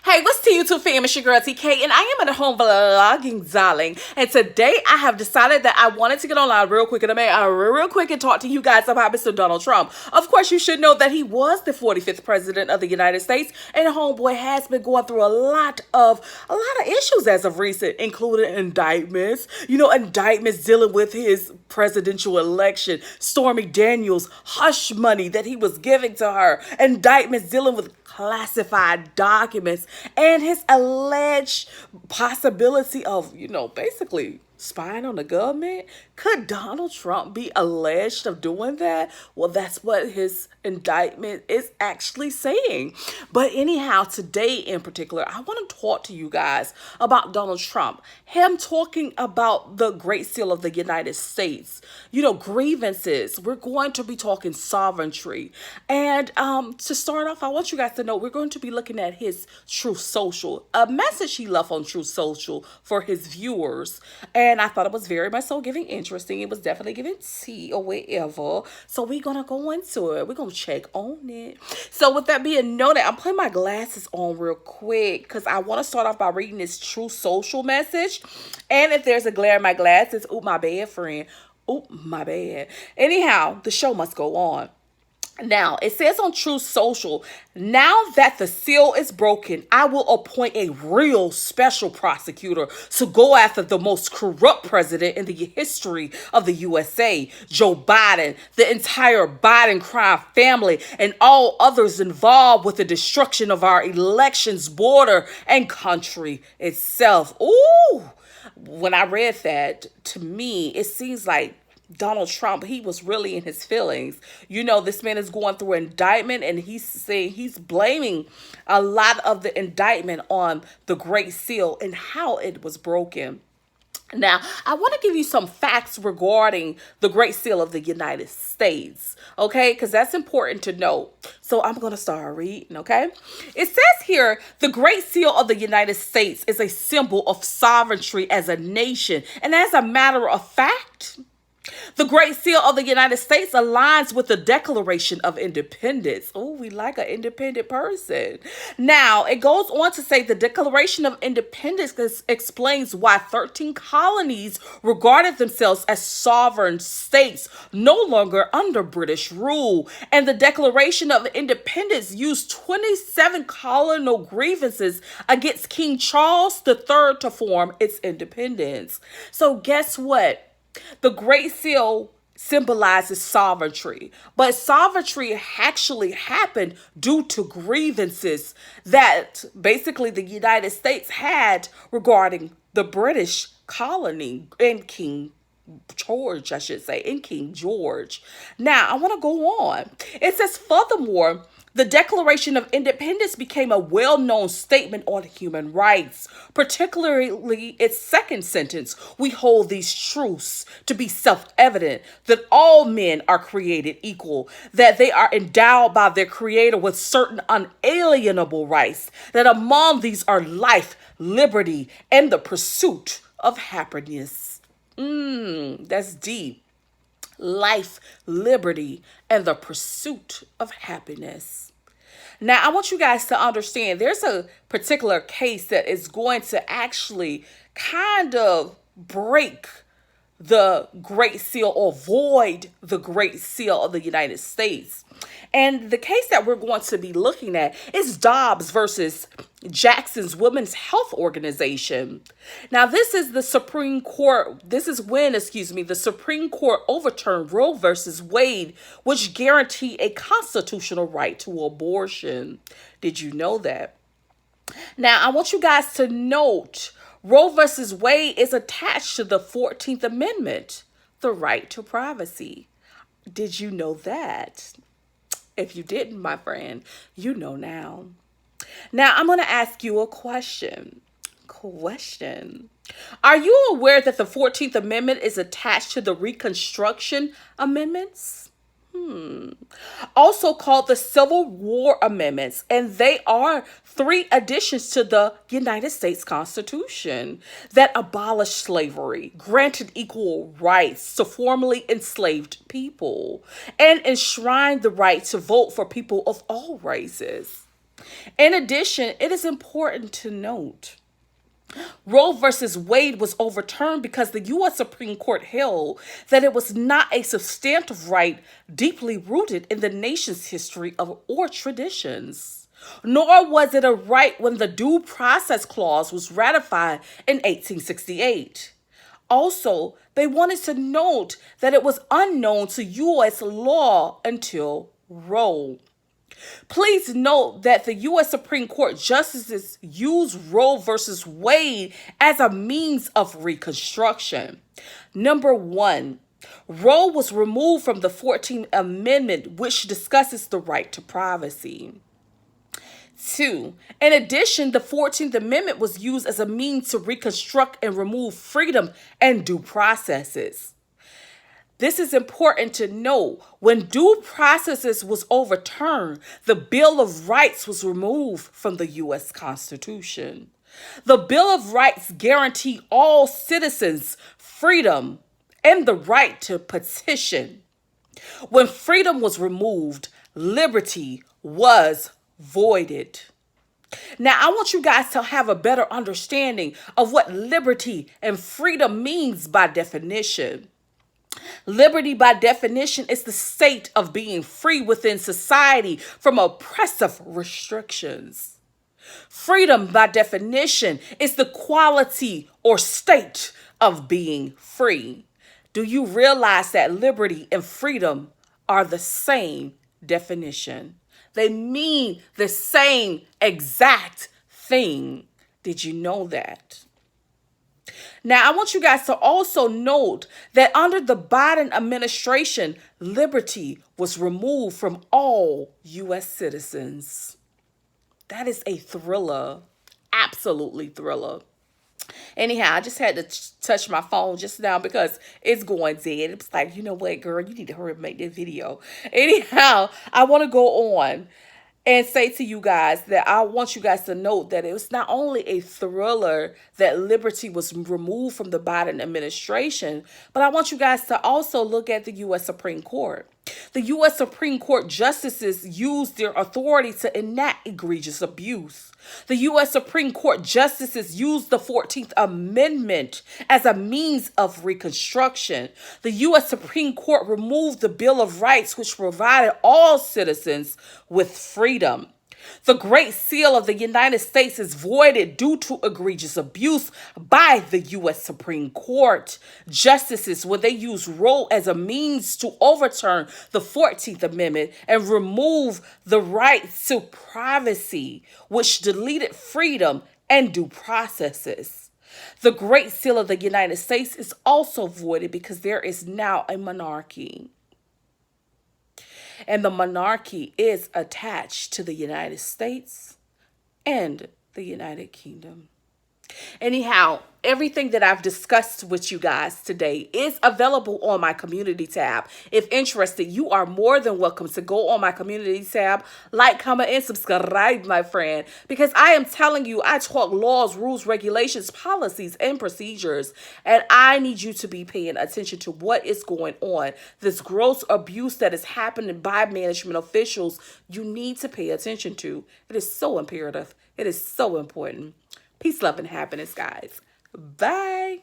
Hey, what's to YouTube fam? It's your girl TK, and I am at home vlogging, darling. And today I have decided that I wanted to get online real quick real quick and talk to you guys about Mr. Donald Trump. Of course, you should know that he was the 45th president of the United States, and homeboy has been going through a lot of issues as of recent, including indictments. Indictments dealing with his presidential election, Stormy Daniels' hush money that he was giving to her, indictments dealing with classified documents, and his alleged possibility of, basically spying on the government. Could Donald Trump be alleged of doing that? Well, that's what his indictment is actually saying. But anyhow, today in particular, I want to talk to you guys about Donald Trump. Him talking about the Great Seal of the United States. Grievances. We're going to be talking sovereignty. And to start off, I want you guys to know we're going to be looking at his Truth Social, a message he left on Truth Social for his viewers. And I thought it was very much so giving interesting. It was definitely giving tea or whatever. So we're going to go into it. We're going to check on it. So with that being noted, I'm putting my glasses on real quick because I want to start off by reading this Truth Social message. And if there's a glare in my glasses, oop, my bad, friend. Oop, my bad. Anyhow, the show must go on. Now, it says on Truth Social, now that the seal is broken, I will appoint a real special prosecutor to go after the most corrupt president in the history of the USA, Joe Biden, the entire Biden crime family, and all others involved with the destruction of our elections, border, and country itself. Ooh, when I read that, to me, it seems like Donald Trump, he was really in his feelings. This man is going through indictment, and he's saying he's blaming a lot of the indictment on the Great Seal and how it was broken. Now, I want to give you some facts regarding the Great Seal of the United States, okay? Because that's important to know. So I'm going to start reading, okay? It says here, the Great Seal of the United States is a symbol of sovereignty as a nation. And as a matter of fact, the Great Seal of the United States aligns with the Declaration of Independence. Oh, we like an independent person. Now, it goes on to say the Declaration of Independence explains why 13 colonies regarded themselves as sovereign states, no longer under British rule. And the Declaration of Independence used 27 colonial grievances against King Charles III to form its independence. So guess what? The Great Seal symbolizes sovereignty, but sovereignty actually happened due to grievances that basically the United States had regarding the British colony and King George, I should say, and King George. Now, I want to go on. It says, furthermore, the Declaration of Independence became a well-known statement on human rights, particularly its second sentence. We hold these truths to be self-evident, that all men are created equal, that they are endowed by their creator with certain unalienable rights, that among these are life, liberty, and the pursuit of happiness. That's deep. Life, liberty, and the pursuit of happiness. Now, I want you guys to understand there's a particular case that is going to actually kind of break the Great Seal or void the Great Seal of the United States. And the case that we're going to be looking at is Dobbs versus Jackson's Women's Health Organization. Now, this is the Supreme Court. This is when, the Supreme Court overturned Roe versus Wade, which guaranteed a constitutional right to abortion. Did you know that? Now, I want you guys to note Roe versus Wade is attached to the 14th Amendment, the right to privacy. Did you know that? If you didn't, my friend, you know now. Now, I'm going to ask you a question. Are you aware that the 14th Amendment is attached to the Reconstruction Amendments? Also called the Civil War Amendments, and they are 3 additions to the United States Constitution that abolished slavery, granted equal rights to formerly enslaved people, and enshrined the right to vote for people of all races. In addition, it is important to note Roe versus Wade was overturned because the U.S. Supreme Court held that it was not a substantive right deeply rooted in the nation's history or traditions. Nor was it a right when the Due Process Clause was ratified in 1868. Also, they wanted to note that it was unknown to U.S. law until Roe. Please note that the U.S. Supreme Court justices use Roe versus Wade as a means of reconstruction. Number one, Roe was removed from the 14th Amendment, which discusses the right to privacy. Two, in addition, the 14th Amendment was used as a means to reconstruct and remove freedom and due processes. This is important to know. When due processes was overturned, the Bill of Rights was removed from the U.S. Constitution. The Bill of Rights guaranteed all citizens freedom and the right to petition. When freedom was removed, liberty was voided. Now, I want you guys to have a better understanding of what liberty and freedom means by definition. Liberty, by definition, is the state of being free within society from oppressive restrictions. Freedom, by definition, is the quality or state of being free. Do you realize that liberty and freedom are the same definition? They mean the same exact thing. Did you know that? Now, I want you guys to also note that under the Biden administration, liberty was removed from all U.S. citizens. That is a thriller. Absolutely thriller. Anyhow, I just had to touch my phone just now because it's going dead. It's like, you know what, girl, you need to hurry up and make this video. Anyhow, I want to go on and say to you guys that I want you guys to note that it was not only a thriller that liberty was removed from the Biden administration, but I want you guys to also look at the U.S. Supreme Court. The U.S. Supreme Court justices used their authority to enact egregious abuse. The U.S. Supreme Court justices used the 14th Amendment as a means of reconstruction. The U.S. Supreme Court removed the Bill of Rights, which provided all citizens with freedom. The Great Seal of the United States is voided due to egregious abuse by the U.S. Supreme Court justices when they use Roe as a means to overturn the 14th Amendment and remove the right to privacy, which deleted freedom and due processes. The Great Seal of the United States is also voided because there is now a monarchy. And the monarchy is attached to the United States and the United Kingdom. Anyhow, everything that I've discussed with you guys today is available on my community tab. If interested, you are more than welcome to go on my community tab, like, comment, and subscribe, my friend, because I am telling you, I talk laws, rules, regulations, policies, and procedures, and I need you to be paying attention to what is going on. This gross abuse that is happening by management officials, you need to pay attention to. It is so imperative. It is so important. Peace, love, and happiness, guys. Bye.